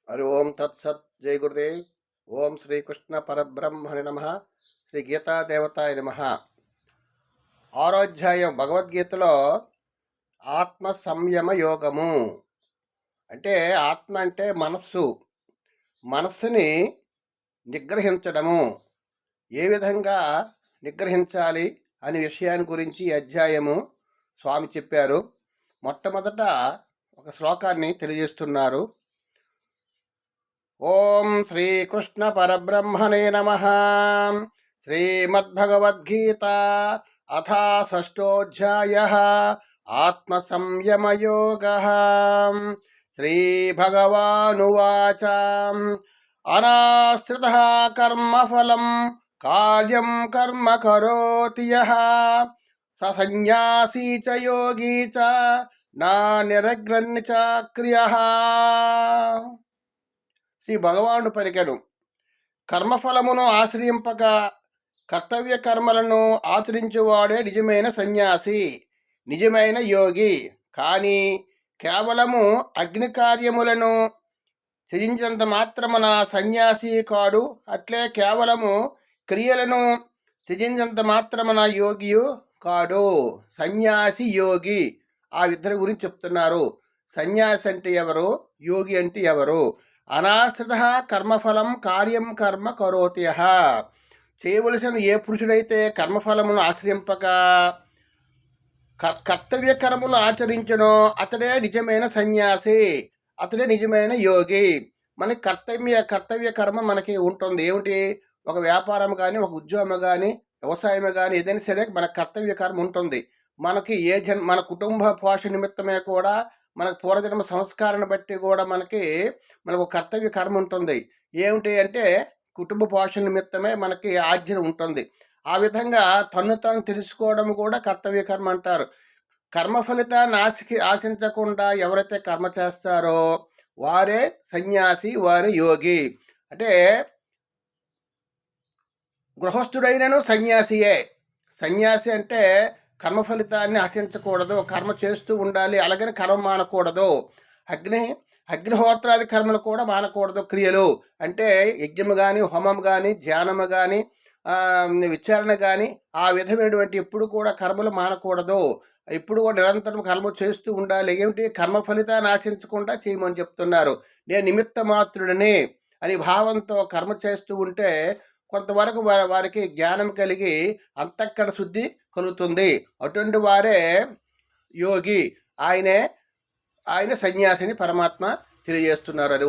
హరి ఓం తత్సత్ జై గురుదేవ్. ఓం శ్రీకృష్ణ పరబ్రహ్మణి నమ. శ్రీ గీతాదేవతాయ నమ. ఆరోధ్యాయం భగవద్గీతలో ఆత్మ సంయమ యోగము అంటే ఆత్మ అంటే మనస్సుని నిగ్రహించడము, ఏ విధంగా నిగ్రహించాలి అనే విషయాన్ని గురించి ఈ అధ్యాయము స్వామి చెప్పారు. మొట్టమొదట ఒక శ్లోకాన్ని తెలియజేస్తున్నారు. ఓం శ్రీకృష్ణ పరబ్రహ్మణే నమ. శ్రీమద్భగవద్గీత అథ షష్ఠోధ్యాయ ఆత్మ సంయమయోగ. శ్రీభగవానువాచ అనాశ్రిత కర్మఫలం కార్యం కర్మ కరోతి యః స సన్యాసీ చ యోగీ చ నా నిరగ్రన్ చ క్రియః. శ్రీ భగవానుడు పలికెను, కర్మఫలమును ఆశ్రయింపక కర్తవ్య కర్మలను ఆచరించువాడే నిజమైన సన్యాసి, నిజమైన యోగి. కానీ కేవలము అగ్ని కార్యములను త్యజించినంత మాత్రమున సన్యాసి కాడు. అట్లే కేవలము క్రియలను త్యజించినంత మాత్రమున యోగియు కాడు. సన్యాసి యోగి ఆ ఇద్దరి గురించి చెప్తున్నారు. సన్యాసి అంటే ఎవరు, యోగి అంటే ఎవరు? అనాశ్రిత కర్మఫలం కార్యం కర్మ కరోతి యః. చేయవలసిన ఏ పురుషుడైతే కర్మఫలమును ఆశ్రయింపక కర్తవ్య కర్మను ఆచరించనో అతడే నిజమైన సన్యాసి, అతడే నిజమైన యోగి. మనకి కర్తవ్య కర్మ మనకి ఉంటుంది. ఏమిటి? ఒక వ్యాపారం కానీ, ఒక ఉద్యోగం కానీ, వ్యవసాయం కానీ, ఏదైనా సరే మన కర్తవ్య కర్మ ఉంటుంది. మనకి మన కుటుంబ పోషణ నిమిత్తమే కూడా, మనకు పూర్వజన్మ సంస్కారాన్ని బట్టి కూడా మనకు కర్తవ్య కర్మ ఉంటుంది. ఏమిటి అంటే కుటుంబ పోషణ నిమిత్తమే మనకి ఆజ్ఞ ఉంటుంది. ఆ విధంగా తను తెలుసుకోవడం కూడా కర్తవ్య కర్మ అంటారు. కర్మ ఫలితాన్ని ఆశించకుండా ఎవరైతే కర్మ చేస్తారో వారే సన్యాసి, వారే యోగి. అంటే గృహస్థుడైనను సన్యాసియే. సన్యాసి అంటే కర్మ ఫలితాన్ని ఆశించకూడదు, కర్మ చేస్తూ ఉండాలి. అలాగని కర్మ మానకూడదు. అగ్నిహోత్రాది కర్మలు కూడా మానకూడదు. క్రియలు అంటే యజ్ఞము కానీ, హోమం కానీ, ధ్యానము కానీ, విచారణ కానీ, ఆ విధమైనటువంటి ఎప్పుడు కూడా కర్మలు మానకూడదు. ఇప్పుడు కూడా నిరంతరం కర్మ చేస్తూ ఉండాలి. ఏమిటి? కర్మ ఫలితాన్ని ఆశించకుండా చేయమని చెప్తున్నారు. నేను నిమిత్త మాత్రుడిని అని భావంతో కర్మ చేస్తూ ఉంటే కొంతవరకు వారికి జ్ఞానం కలిగి అంతఃకరణ శుద్ధి కలుగుతుంది. అటువంటి వారే యోగి. ఆయన సన్యాసిని పరమాత్మ తెలియజేస్తున్నారు. అది